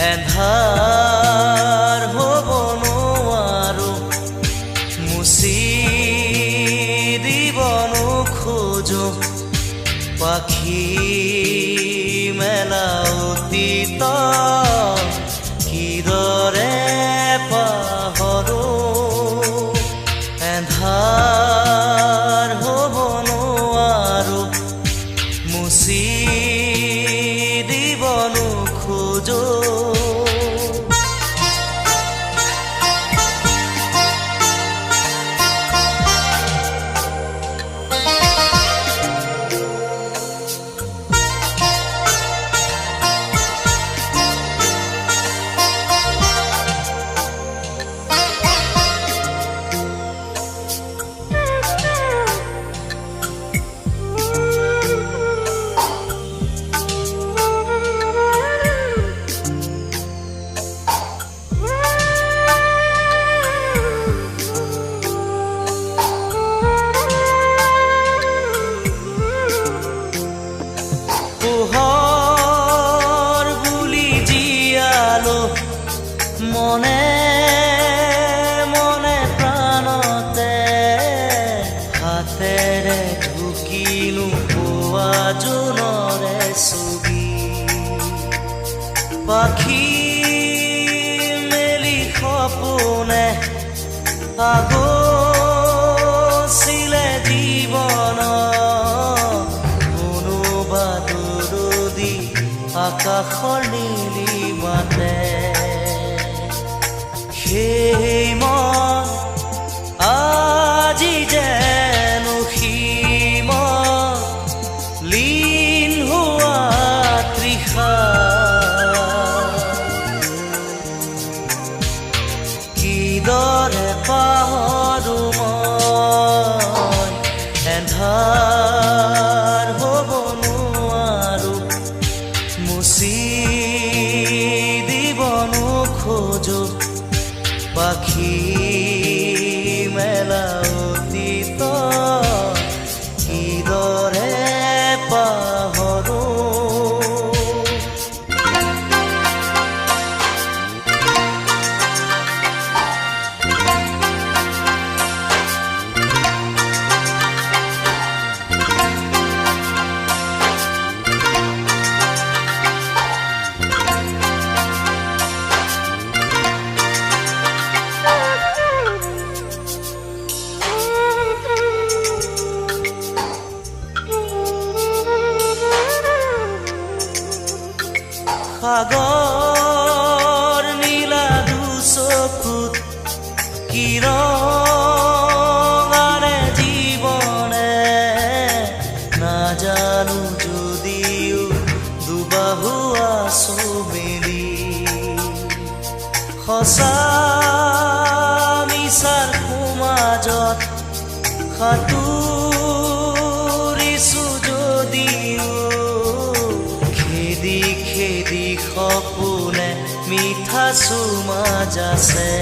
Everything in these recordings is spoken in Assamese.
এন্ধাৰ হ'ব নোৱাৰো মুচি দিব নোখোজো পাখি মেলা অতীত কিদৰে পাহৰো এন্ধাৰ হ'ব নোৱাৰো মুচি দিব নোখোজো পোহৰ বুলি জীয়ালো মনে মনে প্ৰাণতে হাতেৰে ঢুকিনো পোৱা জোনৰে ছবি পাখি মেলি সপোনে আগছিলে জীৱন আকাশৰ নীলিমাতে সেই মন আজি যেন সীমত লীন হোৱা তৃষা কিদৰে পাহৰো মই এন্ধাৰ হ'ব নোৱাৰো মুচি দিব নোখোজো পাখি মেলা অতীত কিদৰে পাহৰো সাগৰ নীলা দুচকুত কিৰণাৰে জীৱনে নাজানো যদিও দুবাহু আছো মেলি সঁচা মিছাৰ সমাজত সাঁতুৰিছো যদিও খেদি খেদি সপোনে মিঠা চুমা যাছে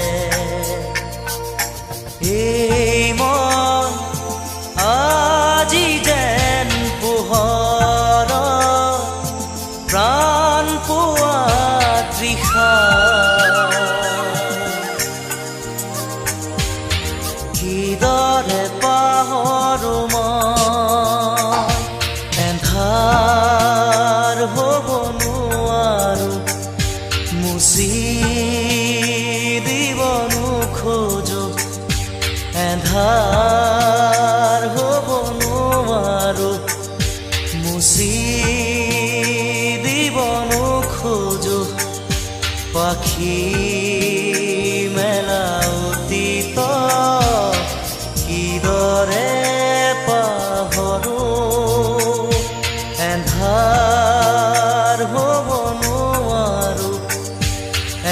এই মন আজি যেন পোহৰ প্ৰাণ পোৱা তৃষা কিদৰে পাহৰো মই এন্ধাৰ হ'ব নোৱাৰো মুচি দিব নোখোজো এন্ধাৰ হ'ব নোৱাৰো মুচি দিব নোখোজো পাখি মেলা অতীত কিদৰে পাহৰো এন্ধাৰ হ'ব নোৱাৰো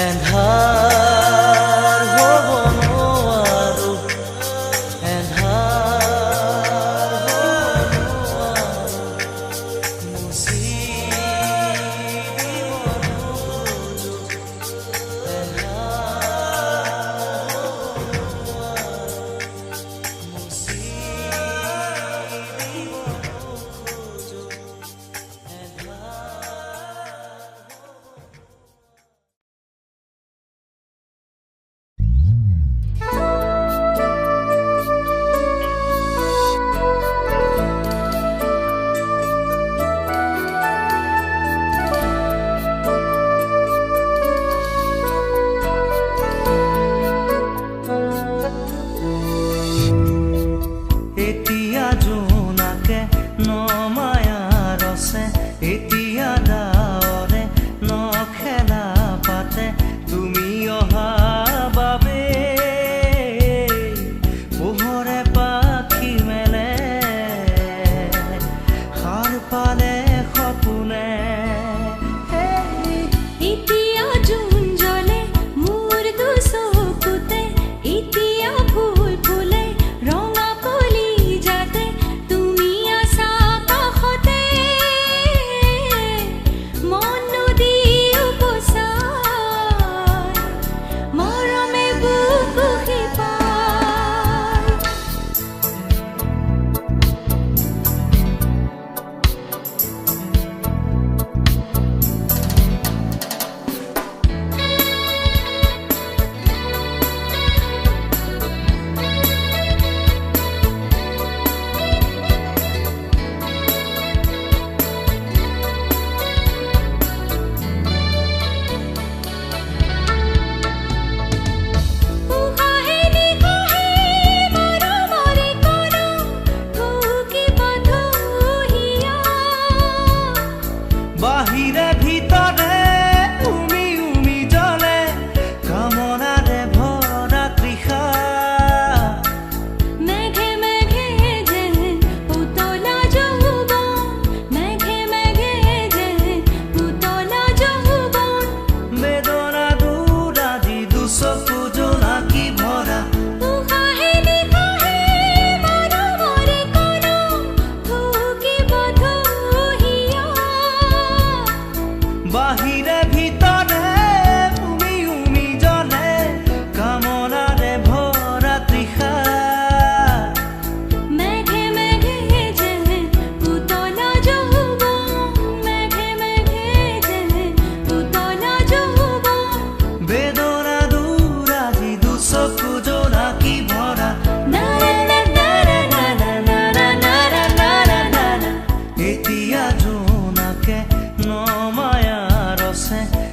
এন্ধাৰ হ'ব নোৱাৰো এন্ধাৰ হ'ব নোৱাৰো মুচি দিব নোখোজো এন্ধাৰ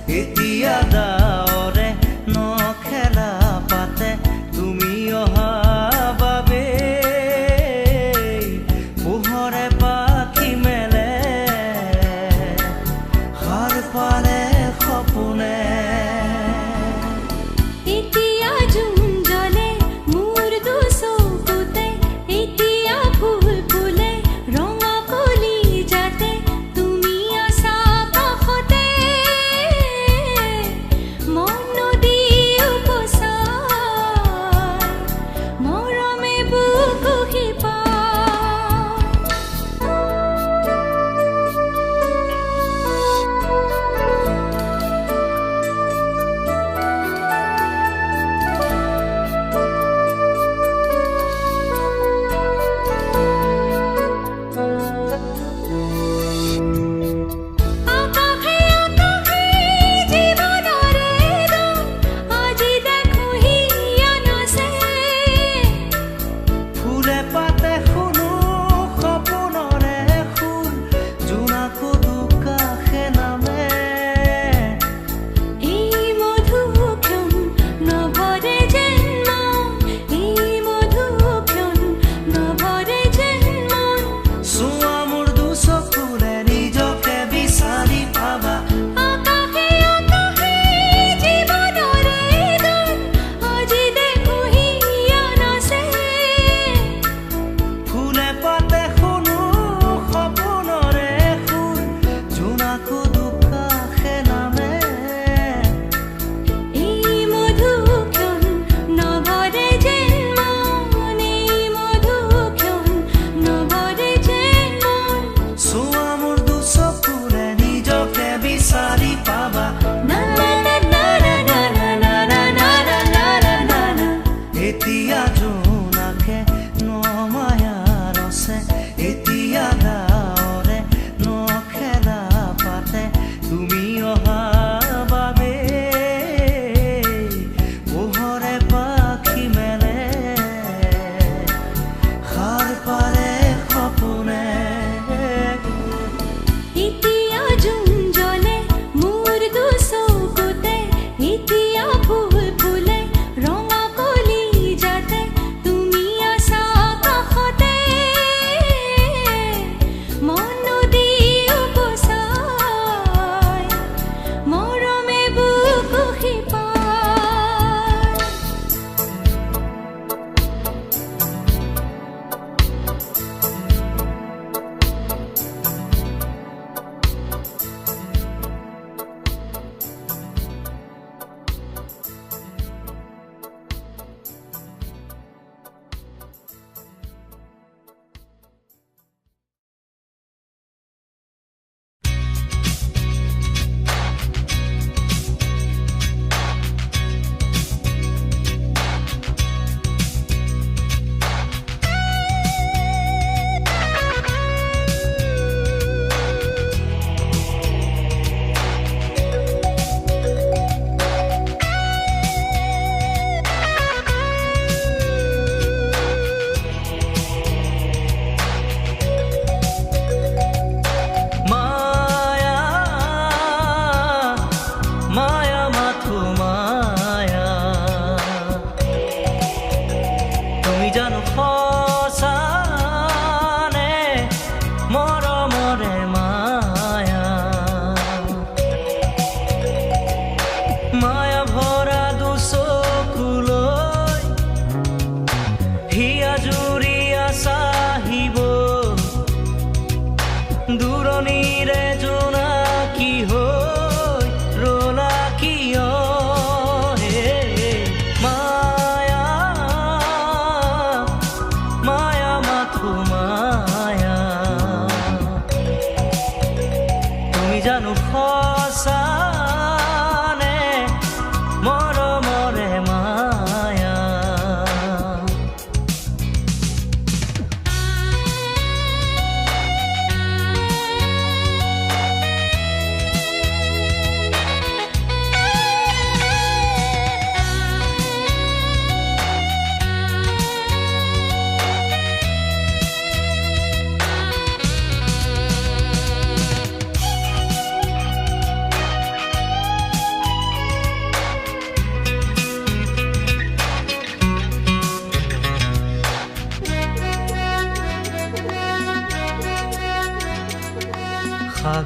এতিয়া ডাৱৰে নখেলা পাতে তুমি অহা বাবে পোহৰে পাখি মেলে সাৰ পালে সপোনে এতিয়া জোন জ্বলে মোৰ দুচকুতে এতিয়া ফুল ফুলে ৰঙা কলি যাতে তুমি আছা কাষতে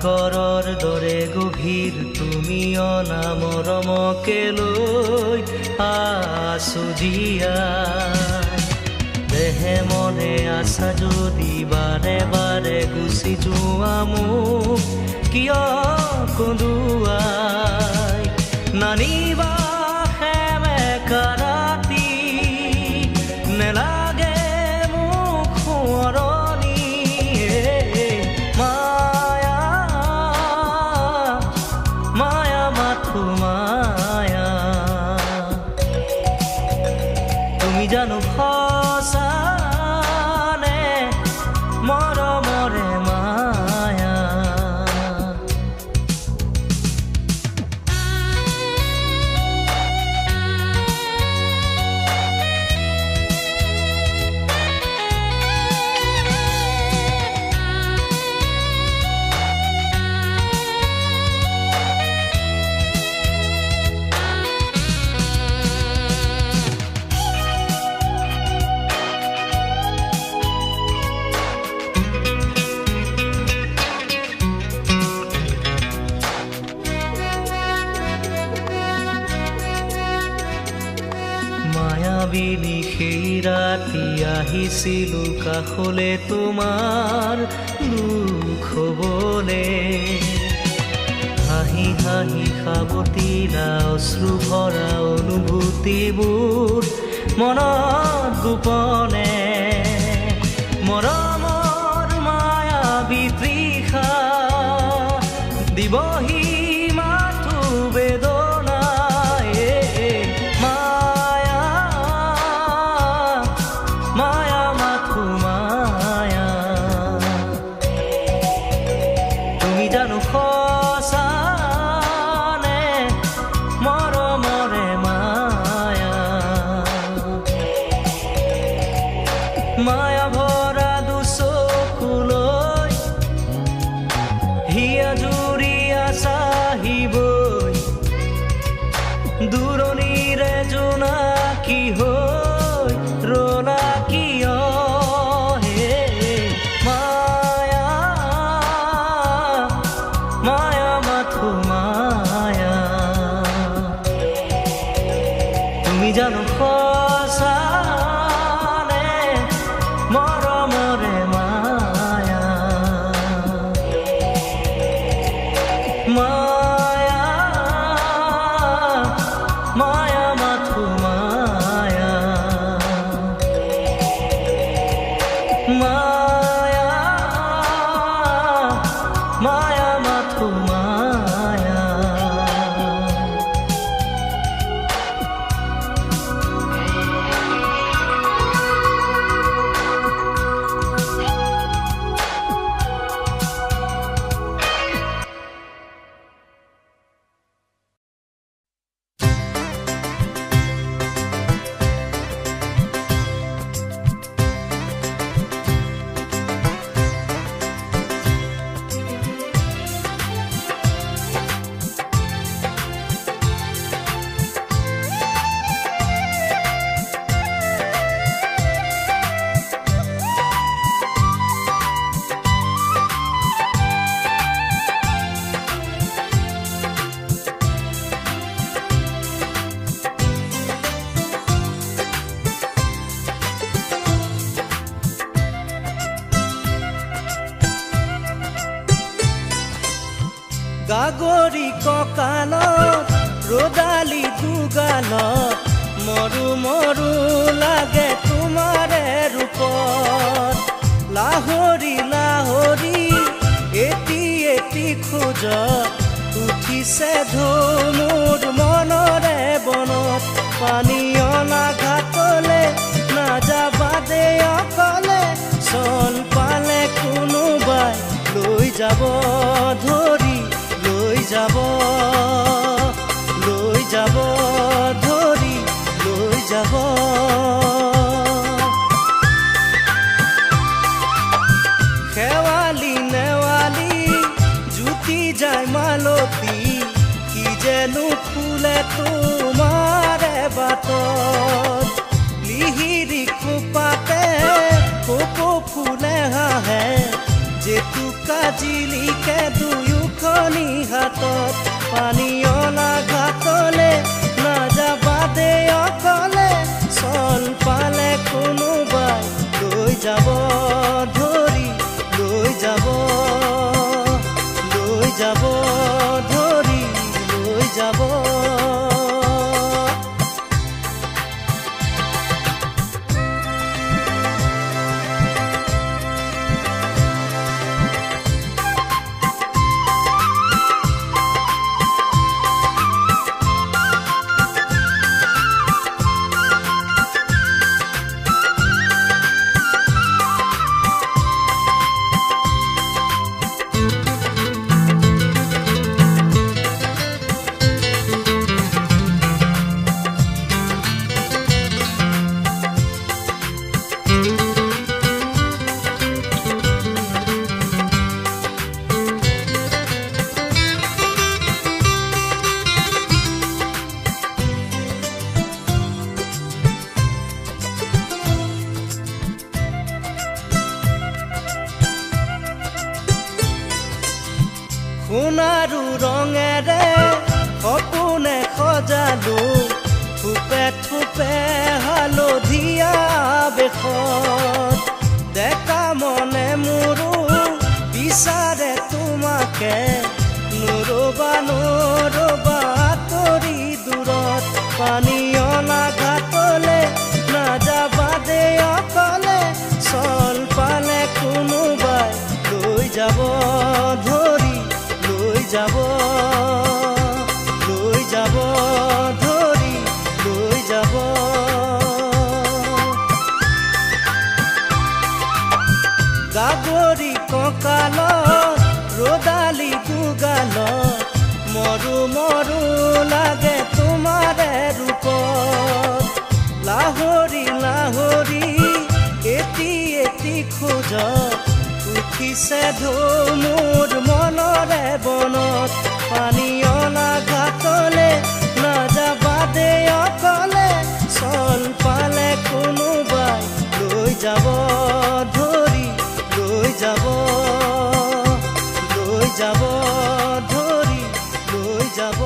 সাগৰৰ দৰে গভীৰ তুমি অনামৰমকে লৈ আছো জীয়াই দেহে মনে আছা যদি বাৰে বাৰে গুচি যোৱা মোক কিয় কন্দুৱাই নানিবা সেমেকা ৰাতি নেলাগে মোক সোঁৱৰণি মায়া মায়া মাথো মায়া তুমি জানো সঁচানে মৰমৰে মায়া মায়াবিনী সেই ৰাতি আহিছিলো কাষলে তোমাৰ দুখ হবলে হাঁহি হাঁহি সাৱটিলা অশ্ৰু ভৰা অনুভূতিবোৰ মনত গোপনে মৰমৰ মায়াবী তৃষা দিবহি মাথো বেদনাই মায়া মাথো মায়া তুমি জানো সঁচানে মৰমৰে মায়া মায়া ভৰা দুচকুলৈ হিয়া জুৰিয়া চাহিবই দূৰণিৰে জোনাকী হৈ ৰলা কিয় হে মায়া মায়া মাথো মায়া তুমি জানো সঁচানে মৰমৰে মায়া মায়া মায়া মাথো মায়া মায়া মায়া মাথো মায়া গাগৰি কঁকালত ৰদালি দুগালত মৰু মৰু লাগে তোমাৰে ৰূপত লাহৰি লাহৰি এটি এটি খোজত উঠিছে ধুমুৰ মনৰে বনত পানী অনা ঘাটলে নাযাবা দে অকলে চন পালে কোনোবাই লৈ যাব ধৰি লৈ যাব ধৰি লৈ যাব শেৱালি নেৱালি জুতি যায় মালতী কি যেনো ফুলে তোমাৰে বাটত লিহিৰি খোপাতে কপৌ ফুলে হাঁহে জেতুকা জিলিকে দুয়ো লিখনি হাতত পানী অনা ঘাটলে নাযাবা দে অকলে চল পালে কোনোবাই লৈ যাব ধৰি লৈ যাব ধৰি লৈ যাব সোণাৰু ৰঙেৰে সপোনে সজালো থোপে থোপে হালধীয়া বেশত ডেকা মনে মোৰো বিচাৰে তোমাকে নৰবা তৰি দূৰত পানী অনা ঘাটলে নাযাবা দে অকলে চল পালে কোনোবাই লৈ যাব ধৰি লৈ যাব ধৰি লৈ যাব গাগৰি কঁকালত ৰদালি দুগালত মৰু মৰু লাগে তোমাৰে ৰূপত লাহৰি লাহৰি এটি খোজত উঠিছে ঢৌ মোৰ মনৰে বনত পানী অনা ঘাটলে নাযাবা দে অকলে চল পালে কোনোবাই লৈ যাব ধৰি লৈ যাব ধৰি লৈ যাব ধৰি লৈ যাব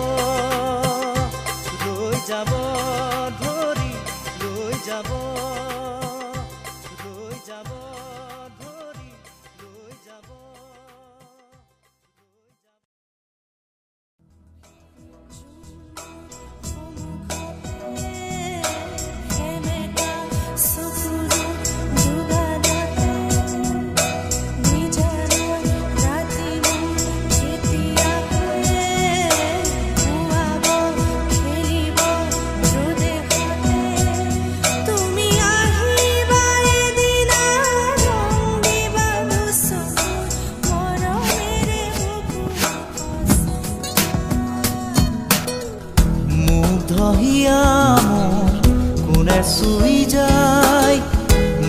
কোনে চুই যায়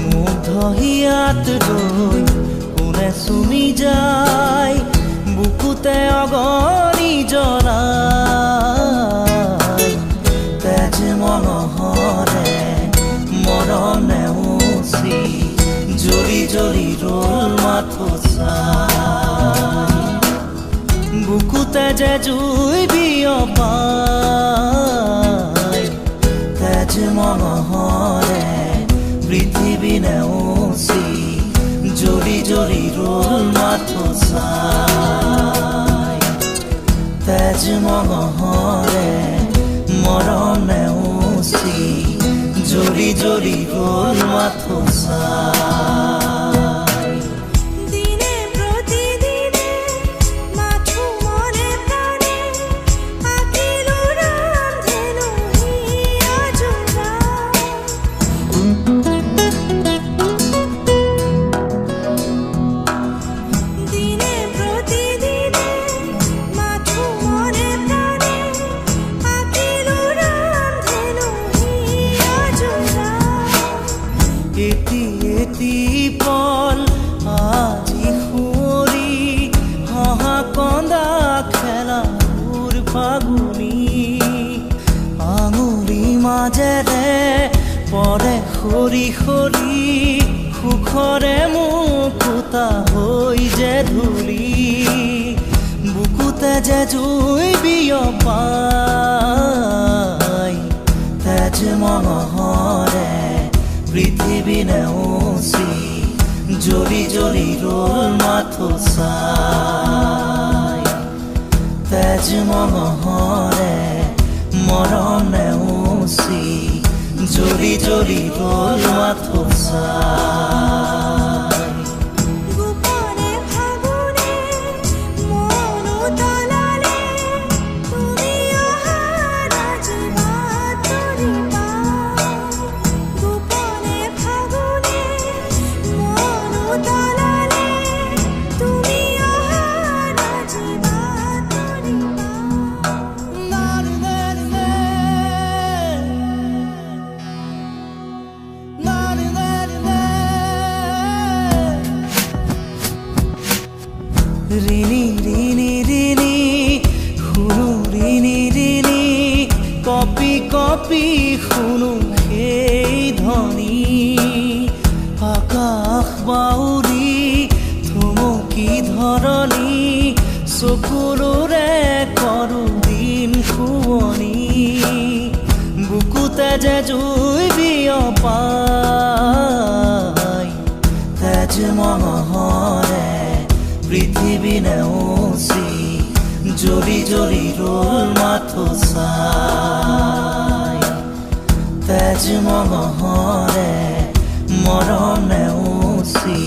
মুগ্ধ হিয়াত ৰৈ কোনে চুমি যায় বুকুতে অগণি জনাই তেজ মনহৰে মৰম নেউচি জ্বলি জ্বলি ৰল মাথো চাই বুকুতে যে জুই বিয়পাই তেজ মনহৰে পৃথিৱী নেউচি জ্বলি জ্বলি ৰল মাথো চাই তেজ মনহৰে মৰম নেউচি জ্বলি জ্বলি ৰল মাথো চাই দিনে প্ৰতিদিনে মাথো মনে প্ৰাণে আকিলো ৰান্ধেনো হিয়া জোৰা দিনে প্ৰতিদিনে মাথো মনে প্ৰাণে আকিলো ৰান্ধেনো হিয়া জোৰা এটি পল আজি সুঁৱৰি হহা কন্দা খেলাবোৰ ফাগুনি আঙুলি মাজেৰে পৰে সৰি সৰি সুখৰে মুকুতা হৈ যে ধূলি বুকু তেজে জুই বিয়পাই তেজ মঙহৰে পৃথিৱী নেওচি জ্বলি জ্বলি ৰ'ল মাথো চাই তেজ মঙহৰে মৰম নেওচি জ্বলি জ্বলি ৰ'ল মাথো চাই গোপনে ফাগুনে মন উতলালে তুমি অহা আজি বাতৰি পাওঁ গোপনে ফাগুনে মন উতলালে তুমি অহা আজি বাতৰি ৰিণি ৰিণি ৰিণি শুনো ৰিণি ৰিণি কপি কপি শুনো সেই ধ্বনি আকাশ বাউৰি থমকি ধৰণি চকুলোৰে কৰো দিন শুৱনি বুকুতে যে জুই বিয়পাই তেজ মঙহৰে পৃথিৱী নেওচি জ্বলি জ্বলি ৰ'ল মাথো চাই তেজ মঙহৰে মৰম নেওচি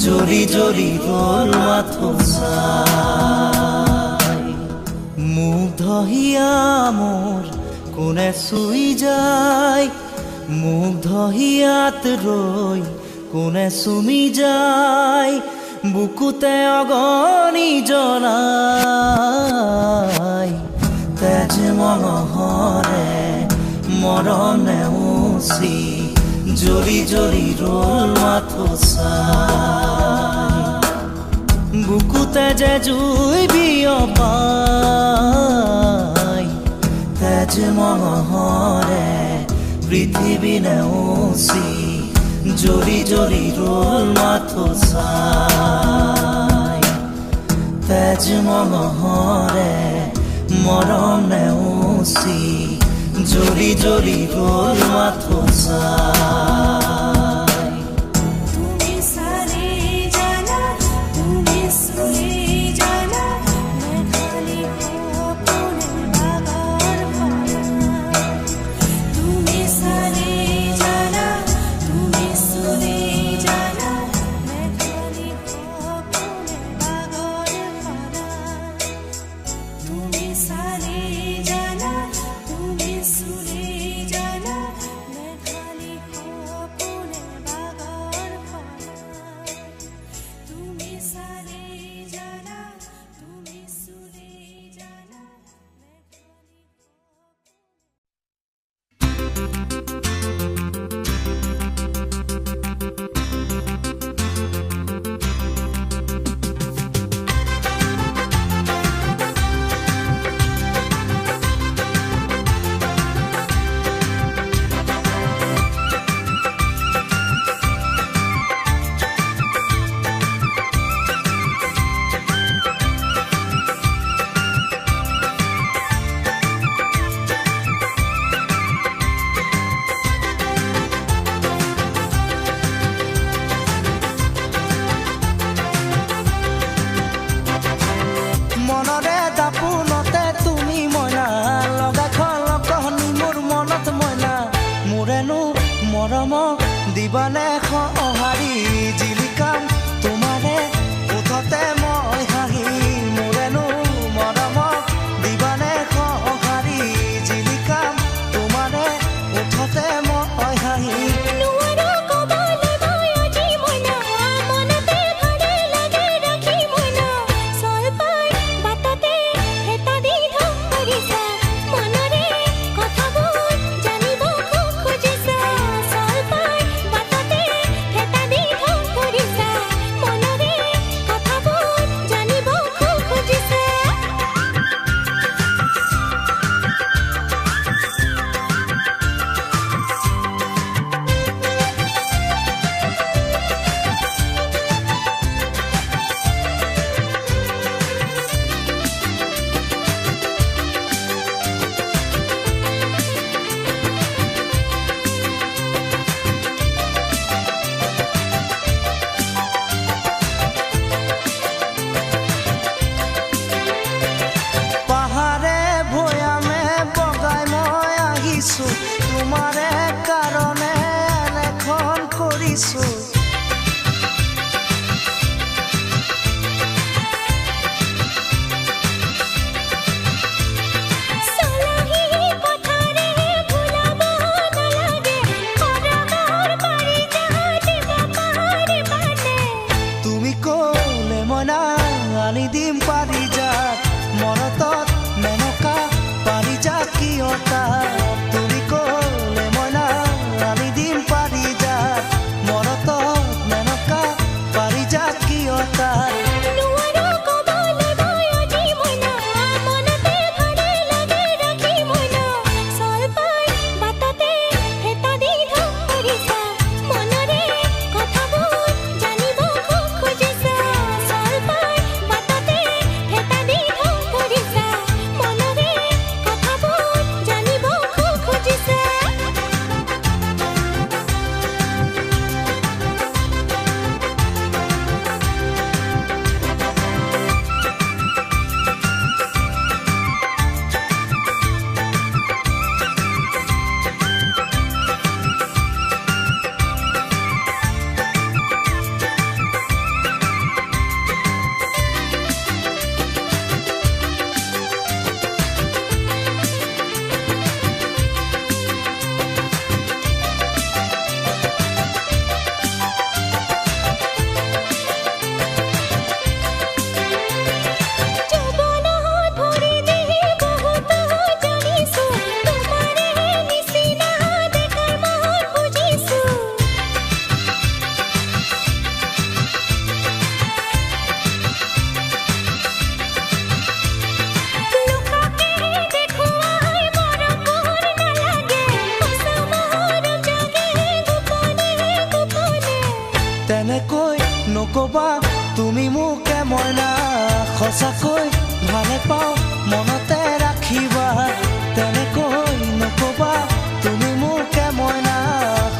জ্বলি জ্বলি ৰ'ল মাথো চাই মুগ্ধ হিয়া মোৰ কোনে চুই যায় মুগ্ধ হিয়াত ৰৈ কোনে চুমি যায় বুকুতে অগনি জ্বলাই তেজ মঙহৰে মৰম নেওচি জ্বলি জ্বলি ৰ'ল মাথো চাই বুকুতে যে জুই বিয়পাই তেজ মঙহৰে পৃথিৱী নেওচি জ্বলি জ্বলি ৰ'ল মাথো চাই তেজ মঙহৰে মৰম নেওচি জ্বলি জ্বলি ৰ'ল মাথো চাই তুমি সারে জানা তুমি সুরে জানা মেঘালি খোপনে বাগার ভরা তুমি সারে জানা তুমি সুরে জানা মেঘালি খোপনে বাগার ভরা তুমি সারে জানা তুমি সুরে জানা মেঘালি খোপনে বাগার ভরা তুমি সারে জানা তুমি সুরে জানা মেঘালি মনৰে দাপোনতে তুমি মইনা লগা খলকনি মোৰ মনত মইনা মোৰেনো মৰমক দিবানে সঁহাৰি জিলিকাম তোমাৰে ওঠতে মই হাঁহি মোৰেনো মৰমক দিবানে সঁহাৰি জিলিকাম তোমাৰে ওঠতে মই হাঁহি নোৱাৰো কবলৈ মই আজি মইনা মনতে ভালে লাগে ৰাখি মইনা চল পাই বাটতে হেতা দি ধৰিছা মনৰে কথাবোৰ জানিব খুব খুজিছা চল পাই বাটতে ভাবিছো তোমাৰে কাৰণে এখন কৰিছো তুমি ক'লে মইনা আনি দিম পাৰিজাত মৰতত মেনকা পাৰিজাত কিয়তা তুমি ক'লে মইনা আনি দিম পাৰিজাত মৰতত মেনকা পাৰিজাত কিয়তা তেনেকৈ নকবা তুমি মোকে মইনা সঁচাকৈ ভালে পাওঁ মনতে ৰাখিবা তেনেকৈ নকবা তুমি মোকে মইনা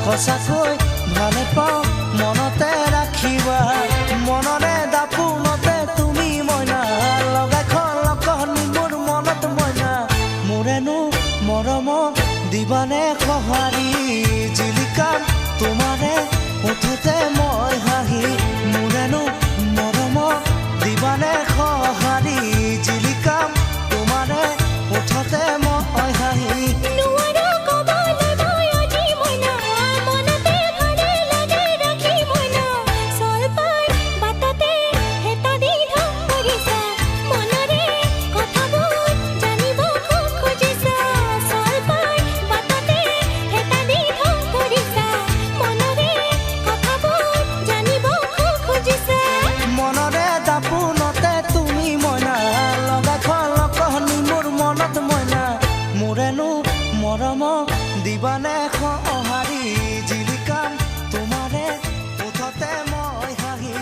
সঁচাকৈ ভালে পাওঁ মনতে ৰাখিবা মনৰে দাপোনতে তুমি মইনা লগাই খলকনি মোৰ মনত মইনা মোৰেনো মৰম দিবানে সঁহাৰি জিলিকাম তোমাৰে উঠোতে মই হাঁহি মোৰেনো মৰম দিবানে সঁহাৰি জিলিকাম তোমাৰে উঠোতে মই হাঁহি মৰম দিবানে সঁহাৰি জিলিকাম তোমাৰে উঠতে মই হাঁহি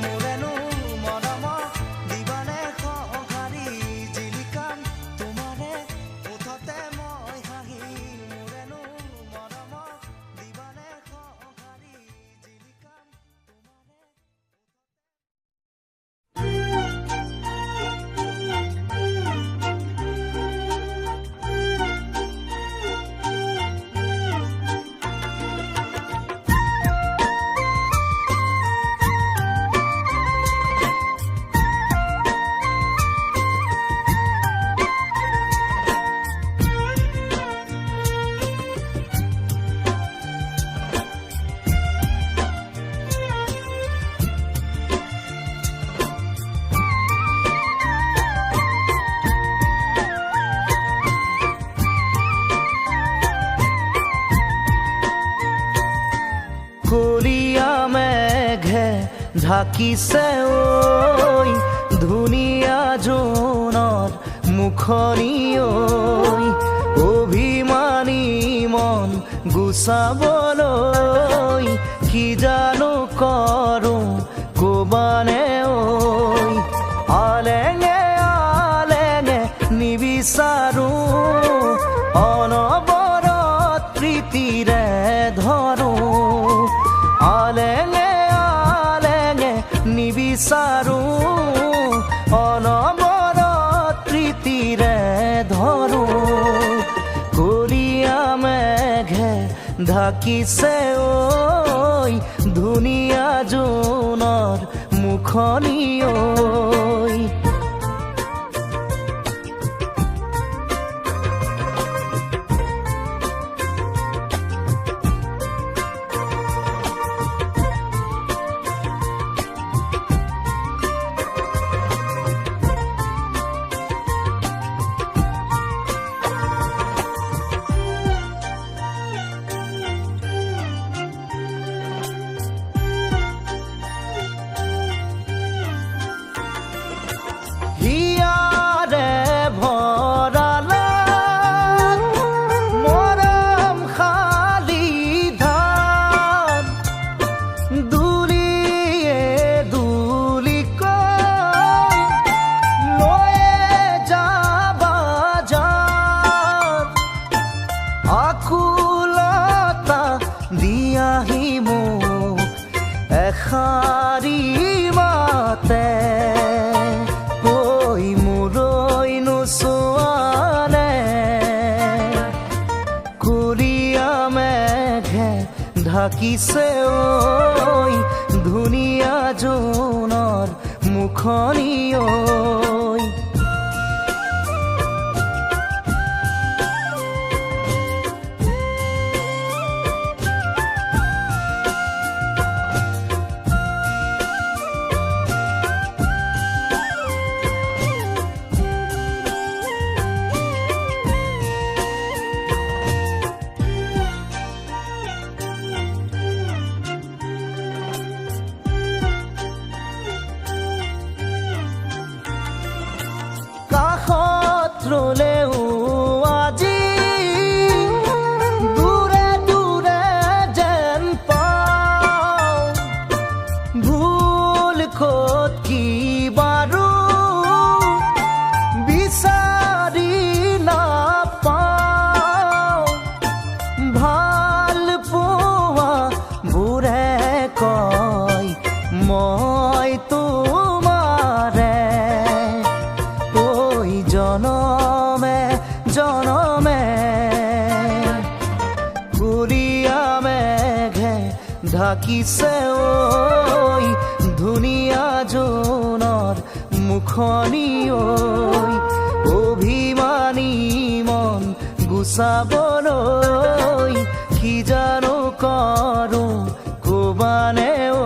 মোৰেনো মৰম দিবানে সঁহাৰি জিলিকাম তোমাৰে উঠতে মই হাঁহি মোৰেনো মৰম দিবানে সঁহাৰি জিলিকাম কলিয়া মেঘে ঢাকিছে ঐ ধুনীয়া জোনৰ মুখনি ঐ অভিমানী মন গুচাবলৈ কি জানো কৰোঁ ক'বানে ঐ আলেঙে আলেঙে নিবিচাৰোঁ অনবৰত প্ৰীতিৰে ধৰোঁ আলেঙে আলেঙে নিবিচাৰোঁ অনবৰত প্ৰীতিৰে ধৰোঁ কলিয়া ঢাকিছে ঐ ধুনীয়া জোনৰ মুখনি ঐ। আকুলতা দিয়াহি মোক এষাৰি মাতে, ঐ মোলৈ নোচোৱানে কুলীয়া মেঘে ঢাকিছে ঐ ধুনীয়া জোনৰ মুখনি ঐ। ৰলেও আজি দূৰে দূৰে যেন পাওঁ, ভুল ক'ত কি বাৰু বিচাৰি নাপাওঁ। ভাল পোৱা বোৰে কয় মই তোমাৰে, জনমে জনমে কুলীয়া মেঘে ঢাকিছে ঐ ধুনীয়া জোনৰ মুখনি ঐ। অভিমানী মন গুচাবলৈ কি জানো কৰোঁ ক'বানে ঐ।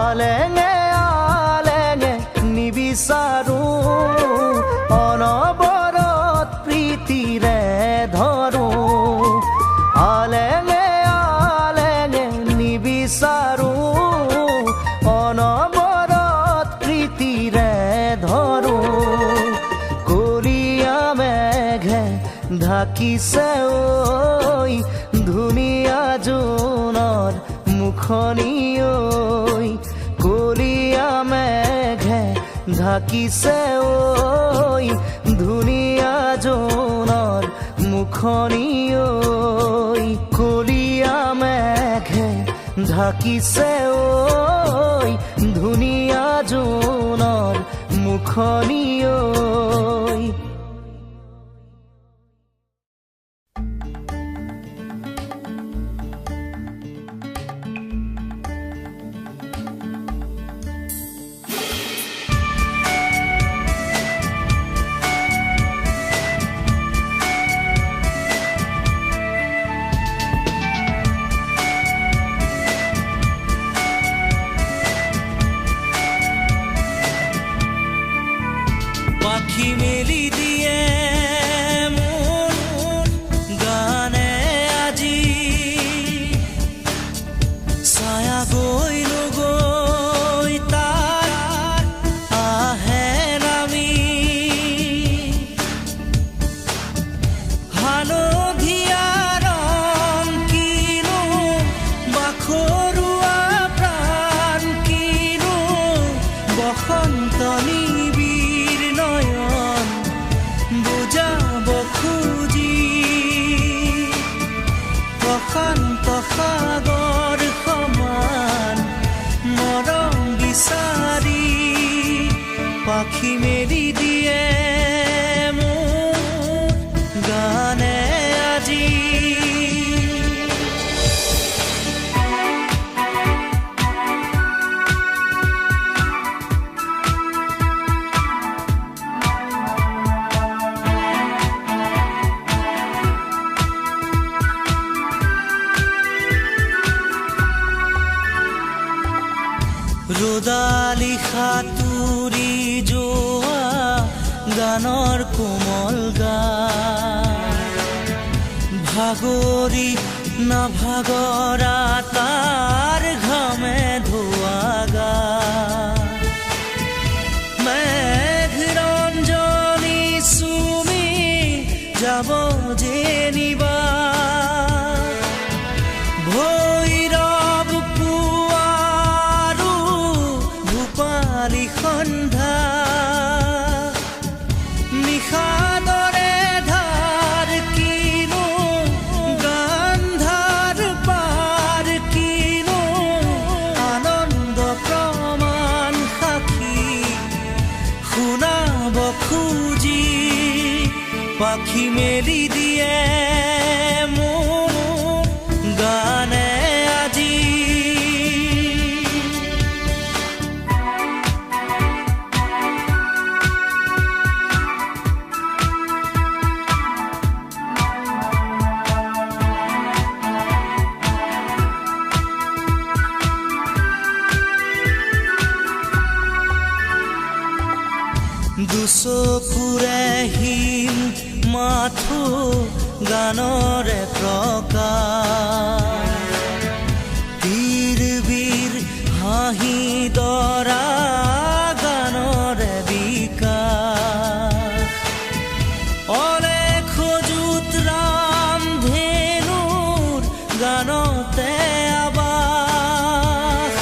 আলেঙে আলেঙে নিবিচাৰোঁ অনবৰত প্ৰীতিৰে ধৰোঁ। আলেঙে আলেঙে নিবিচাৰোঁ অনবৰত প্ৰীতিৰে ধৰোঁ। কুলীয়া মেঘে ঢাকিছে ঐ ধুনীয়া জোনৰ মুখনি ঐ। কুলীয়া মেঘে ঢাকিছে ঐ ধুনীয়া জোনৰ মুখনি ঐ। কুলীয়া মেঘে ঢাকিছে ঐ ধুনীয়া জোনৰ মুখনি ঐ। পাখি মেলি কোদালি সাঁতুৰি যোৱা গানৰ কোমল গান ভাগৰি নাভাগৰা তাৰ ঘামে ধোৱা গান মেঘৰঞ্জনী চুমি যাব যেনিবা ভৈৰৱ পুৱাৰো ভূপালী সন্ধ্যা নিশাদৰে ধাৰ কিনো গান্ধাৰ পাৰ কিনো আনন্দ প্ৰমাণ সাক্ষী শুনাব খুজি পাখি মেলি দিয়ে মোৰ গানে আজি দুচকুৰে হিম মাথো গানৰে প্ৰকাশ তীৰ বীৰ হাঁহি দৰা গানৰে বিকাশ অলেখ যুত ৰাম ধেনুৰ গানতে আবাস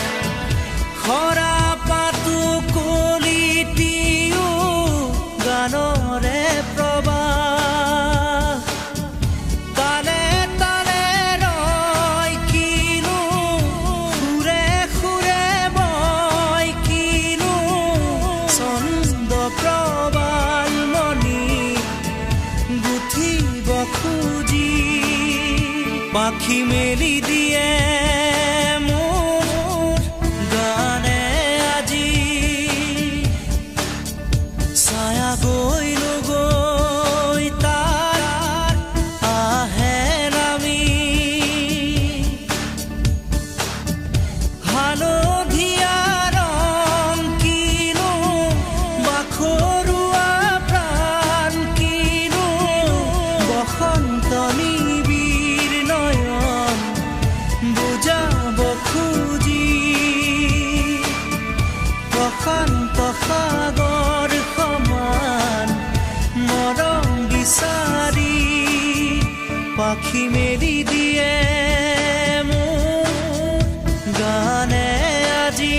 খৰা পাতো কলিটিও গানৰে প্ৰবাহ তালে তালে ৰয় কিনো সুৰে সুৰে বয় কিনো ছন্দ প্ৰবাল মণি গুঠিব খুজি পাখি মেলি দিয়ে মোৰ গানে আজি ছায়া গৈ নগৈ তাৰ আহে নামি হালধীয়া ৰং কিনো বাখৰুৱা প্ৰাণ কিনো বসন্ত নিবিৰ নয়ন বুজাব খুজি প্ৰশান্ত সাগৰ সমান মৰম বিচাৰি পাখি মেলি দিয়ে মোৰ গানে আজি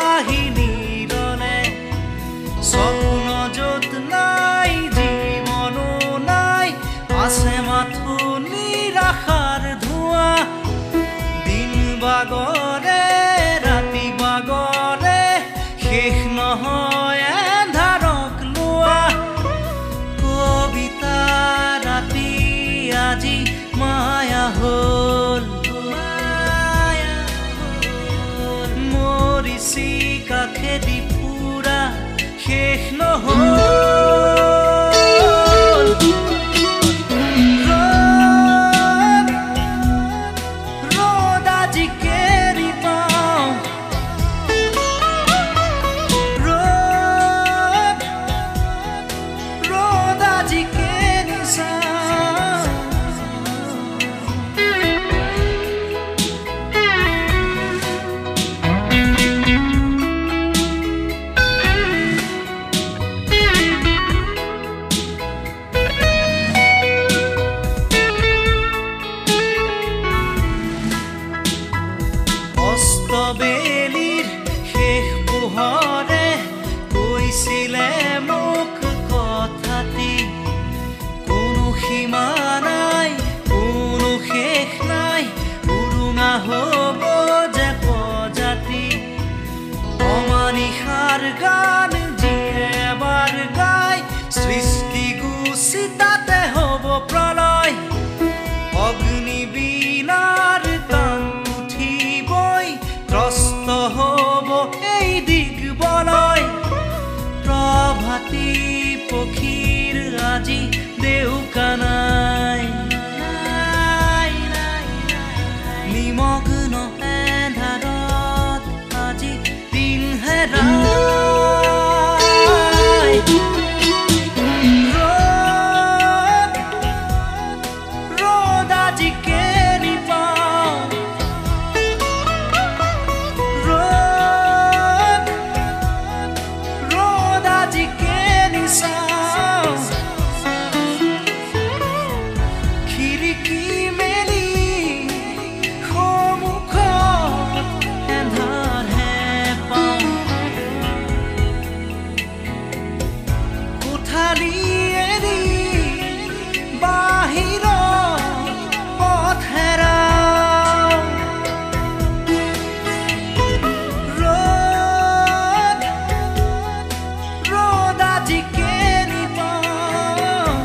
বাহিনীৰলে স্বপ্ন য'ত নাই জীৱনো নাই আছে মাথো নিৰাশাৰ ধোঁৱা দিন বাগৰে ৰাতি বাগৰে শেষ নহয় এন্ধাৰক লোৱা কবিতা ৰাতি আজি মায়া হ'ল মৰিছি কাষেদি ফুৰা শেষ নহ'ল ৰ'দ আজি কেৰি পাওঁ ৰ'দ আজি কেৰি চাওঁ অস্তবেলিৰ শেষ পোহৰে কৈছিলে মোক কথাটি কোনো সীমা নাই কোনো শেষ নাই উৰুঙা হ'ব যে প্ৰজাতি অমানিশাৰ গান যিয়ে এবাৰ গায় সৃষ্টি গুচি তাতে হ'ব প্ৰলয় অগ্নিবীণাৰ টান উঠিবই ত্ৰস্ত হ'ব এই দিগবলয় প্ৰভাতী পক্ষীৰ আজি দেউকা নাই নিমগ্ন এন্ধাৰত আজি দিন হেৰাই ৰ'দ আজি কেৰি পাওঁ ৰ'দ আজি কেৰি চাওঁ খিৰিকী মেলি সন্মুখত এন্ধাৰহে পাওঁ কোঠালি এৰি বাহিৰত পথ হেৰাওঁ ৰ'দ আজি কেৰি পাওঁ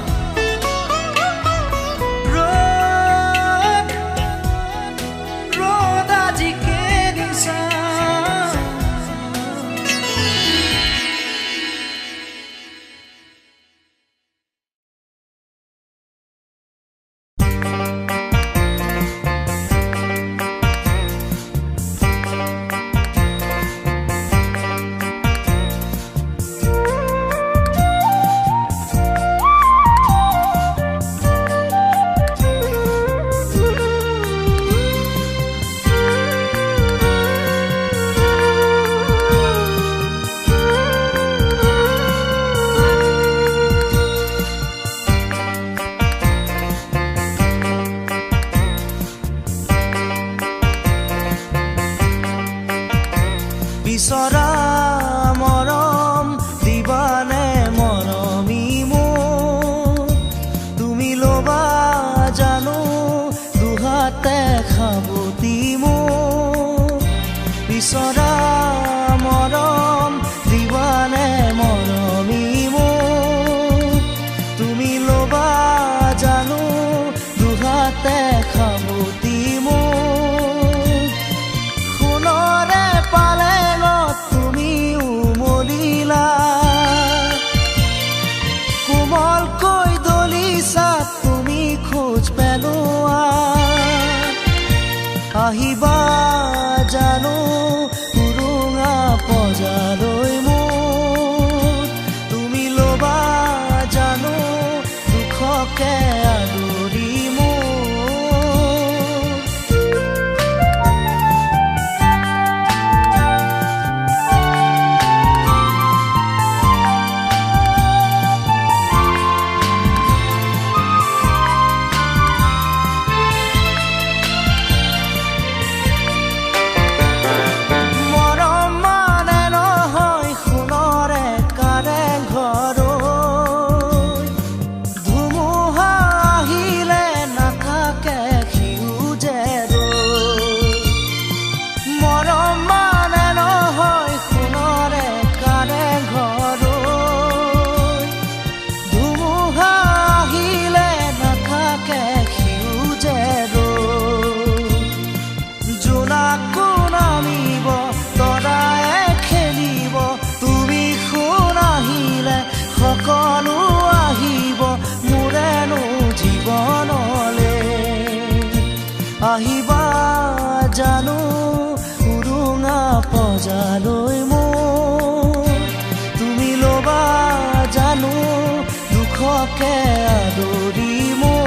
ৰ'দ আজি কেৰি চাওঁ বিচৰা মৰম দিবানে মৰমী মোক তুমি ল'বা জানো দুহাতে খাবতি মোক বিচৰা মৰম দিবানে মৰমী মোক তুমি ল'বা জানো দুহাতে খাবতি মোক সোণৰে পালেঙত তুমি উমলিলা কোমলকৈ দলিচাত তুমি খোজ পেলোৱা আহিবা জানো উৰুঙা পজা পজালৈ মোৰ তুমি লবা জানো দুখকে আদৰি মোৰ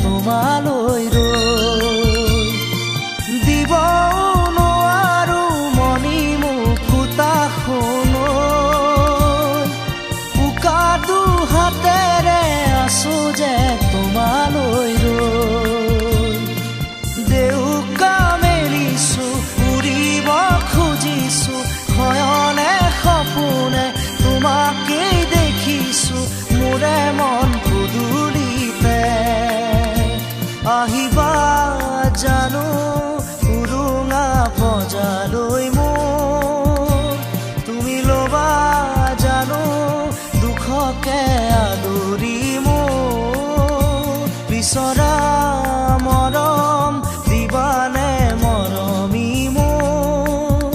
তোমালৈ দিব নোৱাৰো মনি মুকুতা শুনৈ উকাটো হাতেৰে আছো যে তোমালৈ দেউকা মেলিছো উৰিব খুজিছো শয়নে সপোনে তোমাকেই দেখিছো মোৰে মন পদূলিতে আহিবা জানো উৰুঙা পজালৈ মোৰ তুমি লবা জানো দুখকে আদৰি মোৰ বিচৰা মৰম দিবানে মৰমি মোৰ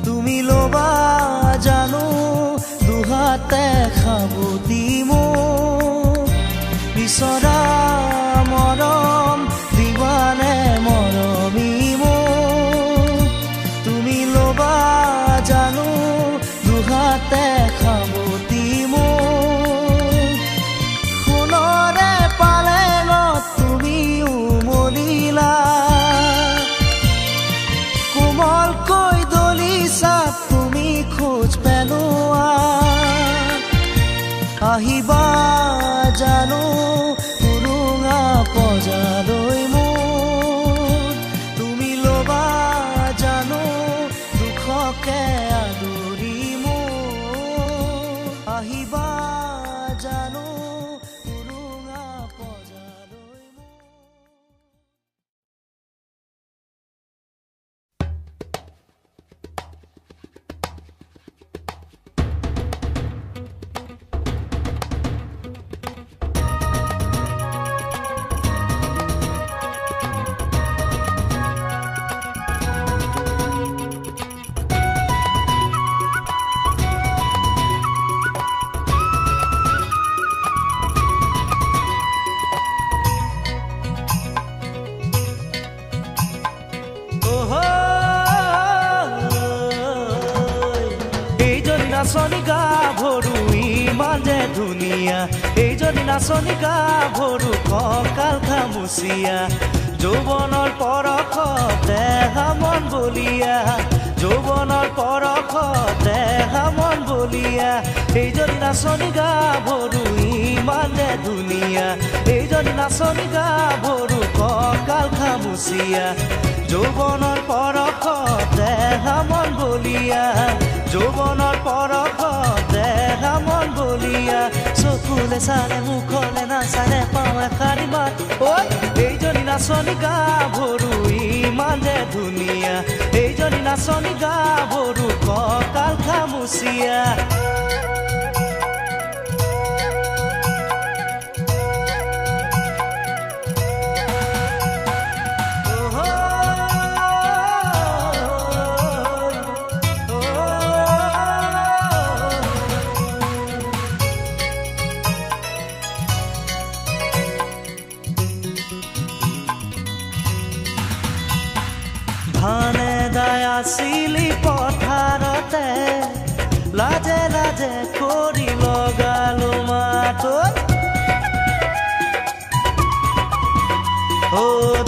তুমি লবা জানো দুহাতে খাবতি মোৰ বিচৰা মৰম দিবানে মৰমি মোৰ তুমি লবা জানো দুহাতে খাবতি মোৰ সোণৰে পালেঙত তুমি উমলিলা কোমলকৈ দলিছা তুমি খোজ পেলোৱা আহিবা জানো পজালৈ মোৰ তুমি লবা জানো দুখকে আদৰি মোৰ আহিবা জানো উৰুঙা পজালৈ নাচনি গাভৰু ইমান যে ধুনীয়া এইজনী নাচনি গাভৰু কঁকাল খামুচিয়া যৌৱনৰ পৰশতে মন বলিয়া যৌৱনৰ পৰশতে মন বলিয়া এইজনী নাচনি গাভৰু ইমান যে ধুনীয়া এইজনী নাচনি গাভৰু কঁকাল খামুচিয়া যৌৱনৰ পৰশতে মন বলিয়া যৌৱনৰ পৰশতে মন বলিয়া চকুলে চালে মুখলে নাচালে পাওঁ এষাৰি মাত এইজনী নাচনি গাভৰু ইমান যে ধুনীয়া এইজনী নাচনি গাভৰু কঁকাল খামুচিয়া ধানে দাই আছিলি পথাৰতে লাজে লাজে কৰি লগালো মাতত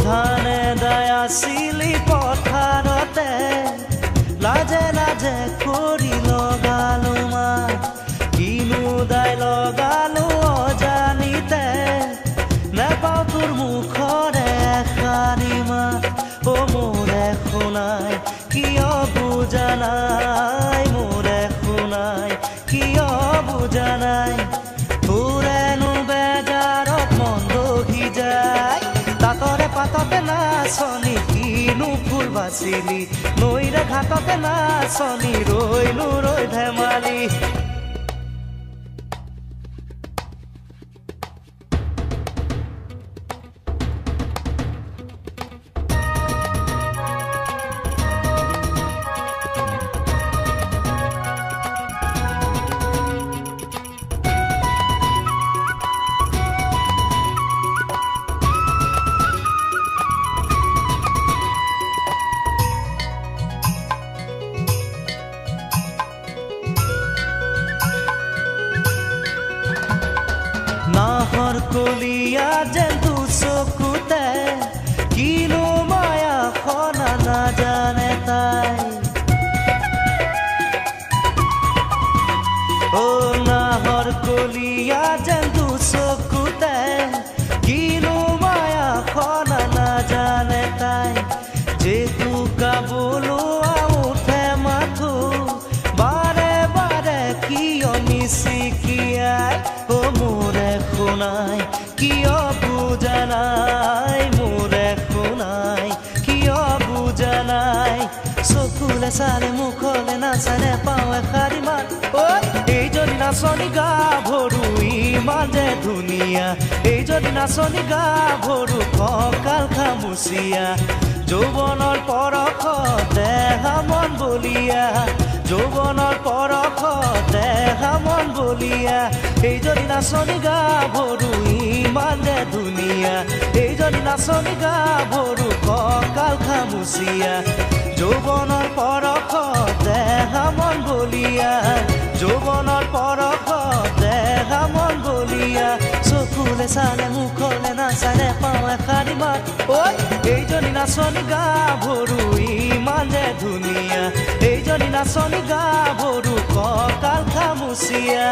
ধানে দাই আছিলি পথাৰতে লাজে লাজে কৰি লগালো মাত কিনো দাই লগালো অজানিতে নেপাওঁ তোৰ মুখৰে এষাৰি মাত মোৰে শুনাই কিয় বুজা নাই মোৰে শুনাই কিয় বুজা নাই তোৰেনো বেজাৰত মন দহি যায় তাতৰে পাততে নাচনি কিনো ফুল আছিলি নৈৰে ঘাটতে নাচনি ৰৈলো ৰৈ ধেমালি নাহৰ কলিয়া যেন দুচকুতে কিনো মায়া খনা নাজানে তাই ও নাহৰ কলিয়া যেন দুচকুতে কিনো মায়া খনা নাজানে তাই যেতু কাবুলোৱা উঠে মাথো বাৰে বাৰে কিয় মিচিকিয়াই ও মোৰে শুনাই কিয় বুজা নাই মোৰে শুনাই কিয় বুজা নাই চকুলে চালে মুখলে নাচালে পাওঁ এষাৰি মাত এইজনী নাচনী গাভৰু ইমান যে ধুনীয়া এইজনী নাচনী গাভৰু কঁকাল খামুচিয়া যৌৱনৰ পৰশ দেহা মন বলিয়া যৌৱনৰ পৰশ দেহা মন বলিয়া এইজনী নাচনী গাভৰু ইমান যে ধুনীয়া এইজনী নাচনী গাভৰু কঁকাল খামুচিয়া যৌৱনৰ পৰশ দেহা মন বলিয়া যৌৱনৰ পৰশ দেহা মন বলিয়া চকুলে চালে মুখলে নাচালে পাওঁ এষাৰি মাত এইজনী নাচনী গাভৰু ইমান যে ধুনীয়া এইজনী নাচনী গাভৰু কঁকাল খামুচিয়া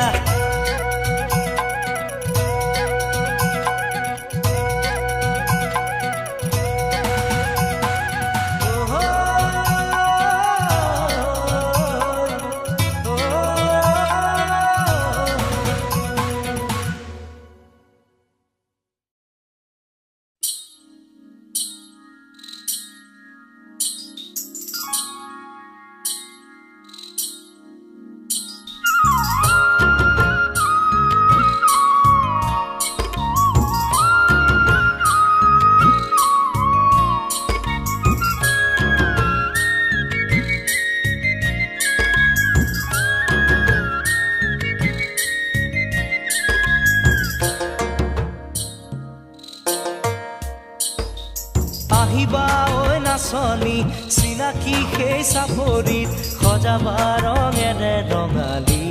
আহিবা ঐ নাচনী চিনাকি সেই চাপৰিত সজাবা ৰঙেৰে ৰঙালী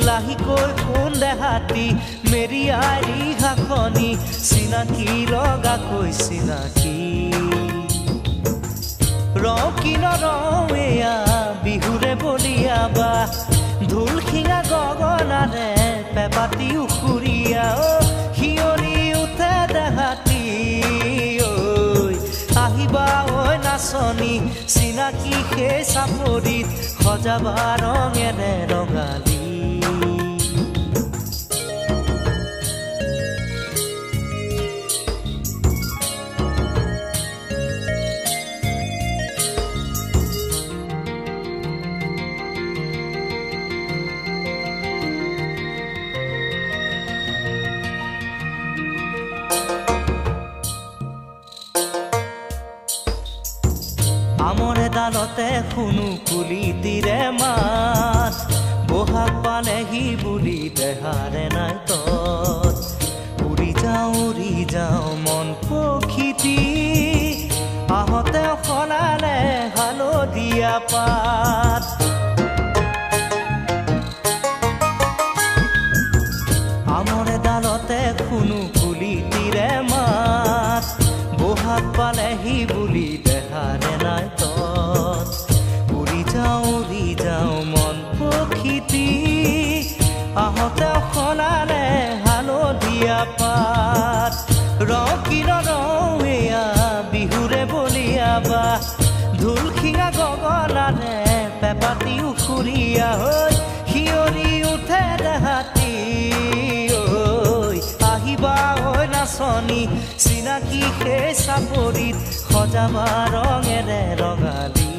লাহিকৈ কোন দেহাতী মেৰিয়াই ৰিহাখনি চিনাকি লগাকৈ চিনাকি ৰকি নৰৱেয়া বিহুৰে বলিয়াবা ঢোল শিঙা গগনাৰে পেপাতি উখুৰীয়া শিয়ৰি উঠে দেহাতী আহিবা ঐ নাচনী চিনাকি সেই চাপৰিত সজাবা ৰঙেৰে ৰঙালী আমৰে ডালতে শুনো কুলি তীৰে মাত বহাগ পালেহি বুলি দেহাৰে নাই তত উৰি যাওঁ মন পখিতি আহোঁতে সলালে হালধীয়া পাত আমৰে ডালতে শুনো কুলি তীৰে মাত বহাগ পালেহি বুলি দেহাৰে নাই তত উৰি যাওঁ মন পখিতি আহোঁতে সলালে হালধীয়া পাত ৰকি নৰৱেয়া বিহুৰে বলিয়াবা ঢোল শিঙা গগনাৰে পেপাতি উখুৰীয়া হৈ শিয়ৰি উঠে দেহাতী আহিবা ঐ নাচনী চিনাকি সেই চাপৰিত সজাবা ৰঙেৰে ৰঙালী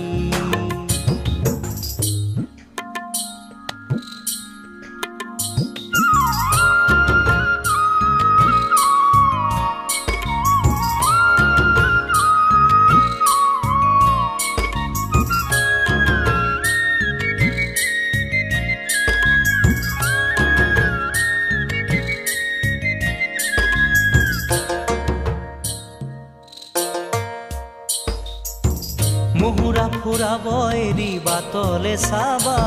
মুহুৰা ফুৰাব এৰি বাটলে চাবা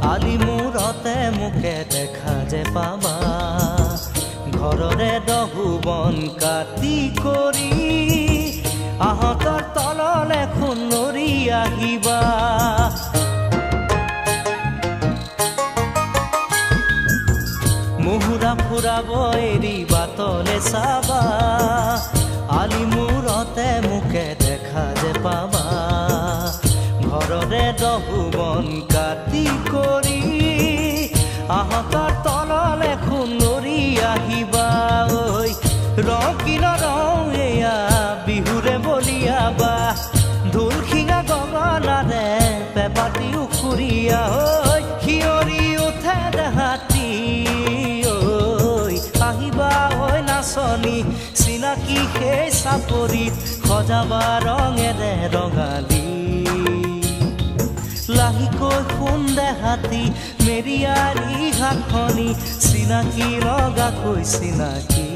আলি মূৰতে মোকে দেখা যে পাবা ঘৰৰে দহু বন কাটি কৰি আহঁতৰ তললে খুন্দৰি আহিবা মুহুৰা ফুৰাব এৰি বাটলে চাবা আলি মূৰতে মোকে দেখা যে পাবা ঘৰৰে দহু বন কাটি কৰি আহঁতৰ তললে খুন্দৰি আহিবা ঐ ৰকিন ৰং এয়া বিহুৰে বলিয়াবা ঢোল শিঙা গগনাৰে পেপাতি উখুৰীয়া ঐ শিয়ৰি উঠে দেহাতী আহিবা ঐ নাচনী চিনাকি সেই চাপৰিত সজাবা ৰঙেৰে ৰঙালী লাহিকৈ খুন্দে হাতী মেৰিয়াৰী হাতখনি চিনাকি লগাকৈ চিনাকি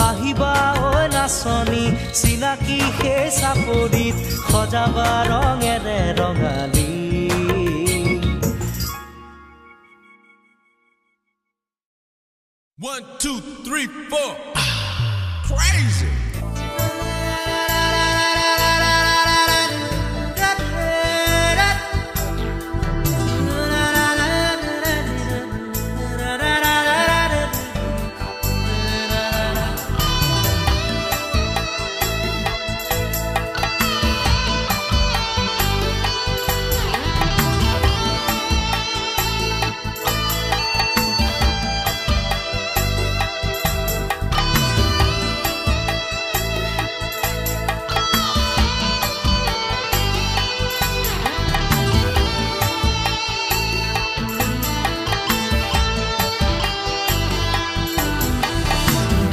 আহিবা ঐ নাচনী চিনাকি সেই চাপৰিত সজাবা ৰঙেৰে Rongali One, two, three, four. Crazy.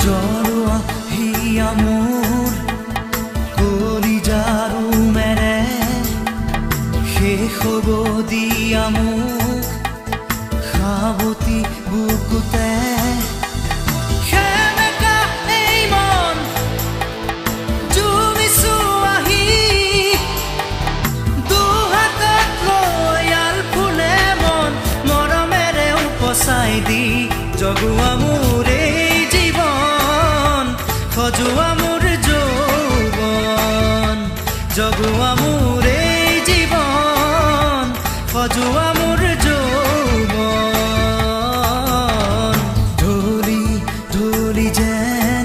Jarua হিয়া মোৰ কলিজাৰু মেৰে শেষ হ'ব দিয়া মোক সাৱতি বুকুতে সেমেকা এই মন জুমিছো আহি দুহাতত লৈ আলফুলে মন মৰমেৰে উপচাই দি জগুৱা মোৰ সজোৱা মোৰ যৌৱন জগুৱা মোৰ জীৱন সজোৱা মোৰ যৌৱন ধূলি ধূলি যেন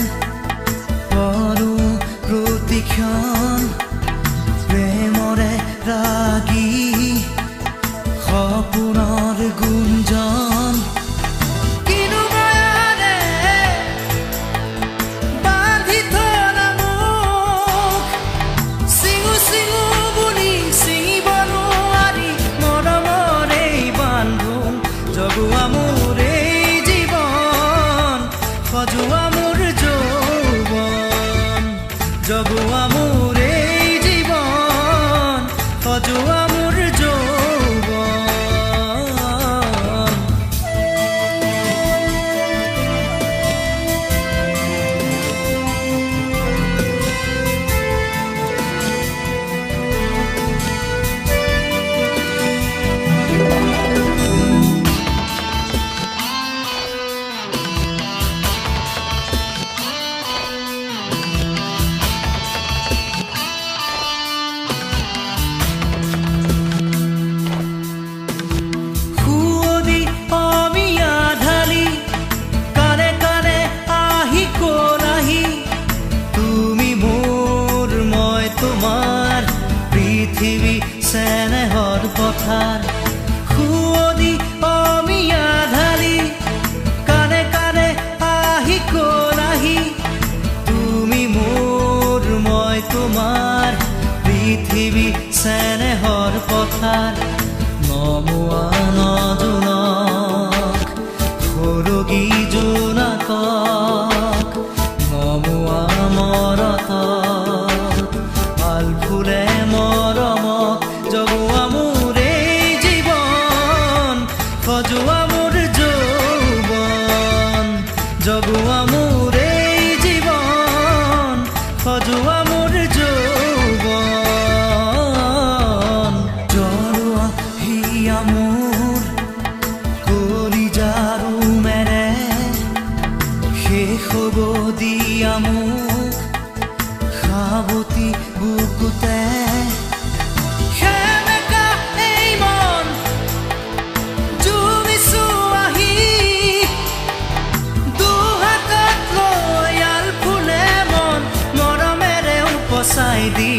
পৰো প্ৰতিক্ষণ প্ৰেমৰে ৰাগী সপোনৰ গুঞ্জন জগুৱা মোৰ জীৱন সজোৱা মোৰ যৌৱন জগুৱা মোৰ জীৱন সজোৱা মোৰ যৌৱন চেনেহৰ পথাৰ খুৱদি অমিয়া ঢালি কানে কানে আহি কলাহি তুমি মোৰ কথাৰ নমোৱা নজুনক সৰগী জোনাকক নমোৱা মৰতক আলফুলে মৰমক জগোৱা মোৰ এই জীৱন সজোৱা মোৰ যৌৱন জগোৱা মোৰ এই জীৱন সজোৱা মোৰ যৌৱন জৰোৱা হিয়া মোৰ কলিজাৰু মেৰে শেষ হ'ব দিয়া মোক সাৱতি বুকুতে সেমেকা এই মন জুমিছো আহি দুহাতত লৈ আলফুলে মন মৰমেৰে উপচাই দি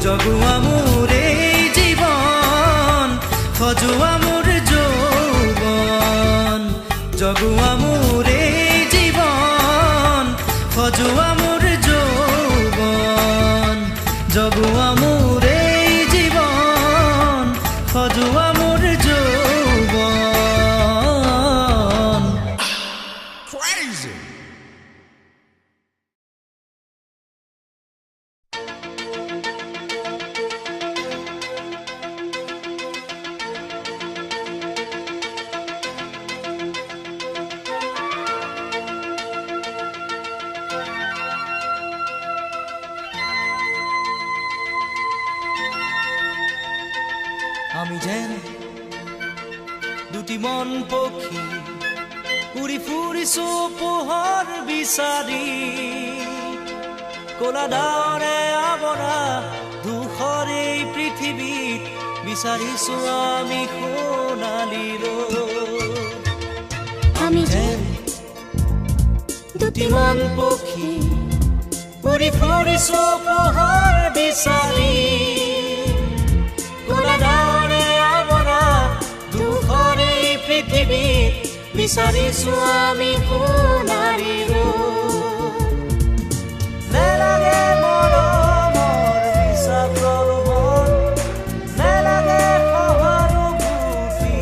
জগোৱা মোৰ এই জীৱন সজোৱা মোৰ যৌৱন জগোৱা মোৰ এই জীৱন সজোৱা মোৰ যৌৱন জগোৱা মোৰ এই জীৱন সজোৱা মোৰ যৌৱন Crazy. আমি যেন দুটি মন পক্ষী উৰি ফুৰিছো পোহৰ বিচাৰি কলা ডাৱৰে আৱৰা ধূসৰ এই পৃথিৱীত বিচাৰিছো আমি সোণালী ৰ'দ আমি যেন দুটি মন পক্ষী উৰি ফুৰিছো পোহৰ বিচাৰি কলা ডাৱৰে আৱৰা ধূসৰ এই পৃথিৱীত বিচাৰিছো আমি সোণালী ৰ'দ নেলাগে মৰমৰ বিচাৰ প্ৰলোভন নেলাগে সহাৰো বুকি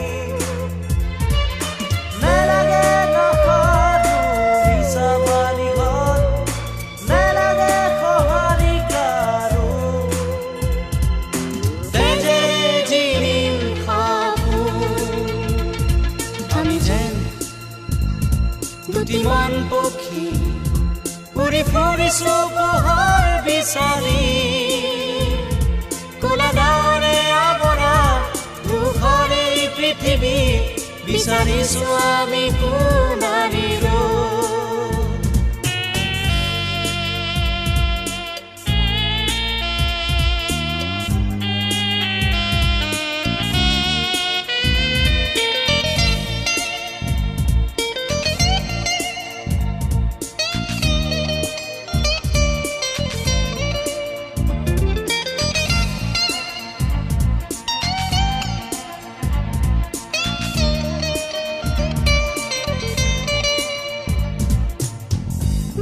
নেলাগে নখৰো বিচা বালিঘৰ নেলাগে সহাৰি কাৰো তেজেৰে জিনিম খাবো আমি যেন দুটি মন পক্ষী উৰি ফুৰিছো পোহৰ বিচাৰি কলা ডাৱৰে আৱৰা ধূসৰ এই পৃথিৱী বিচাৰিছো আমি সোণালী ৰ'দ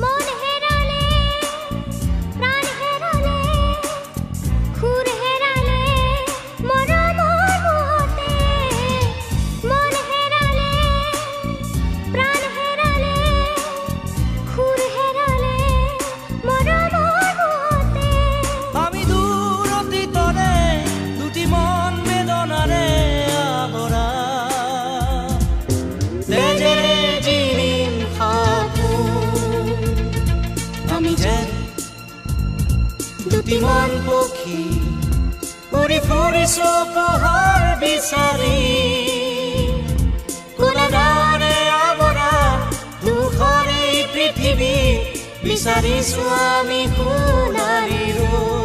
মন হেৰালে প্ৰাণ হেৰালে খুৰ হেৰালে মৰমৰ মোহতে মন হেৰালে প্ৰাণ হেৰালে খুৰ হেৰালে মৰমৰ মোহতে আমি দূৰ অতীতৰে দুটি মন বেদনাৰে আৱৰা তেজেৰে জিনিম খাবো আমি যেন দুটি মন পক্ষী উৰি ফুৰিছো পোহৰ বিচাৰি কলা ডাৱৰে আৱৰা ধূসৰ এই পৃথিৱী বিচাৰিছো আমি সোণালী ৰ'দ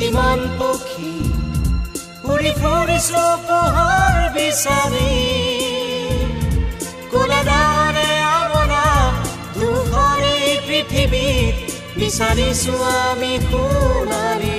কোটিমান পক্ষী উৰি ফুৰিছো পোহৰ বিচাৰি কোলাদাৰে আৱৰা ধূসৰ এই পৃথিৱীত বিচাৰিছো আমি সোণালী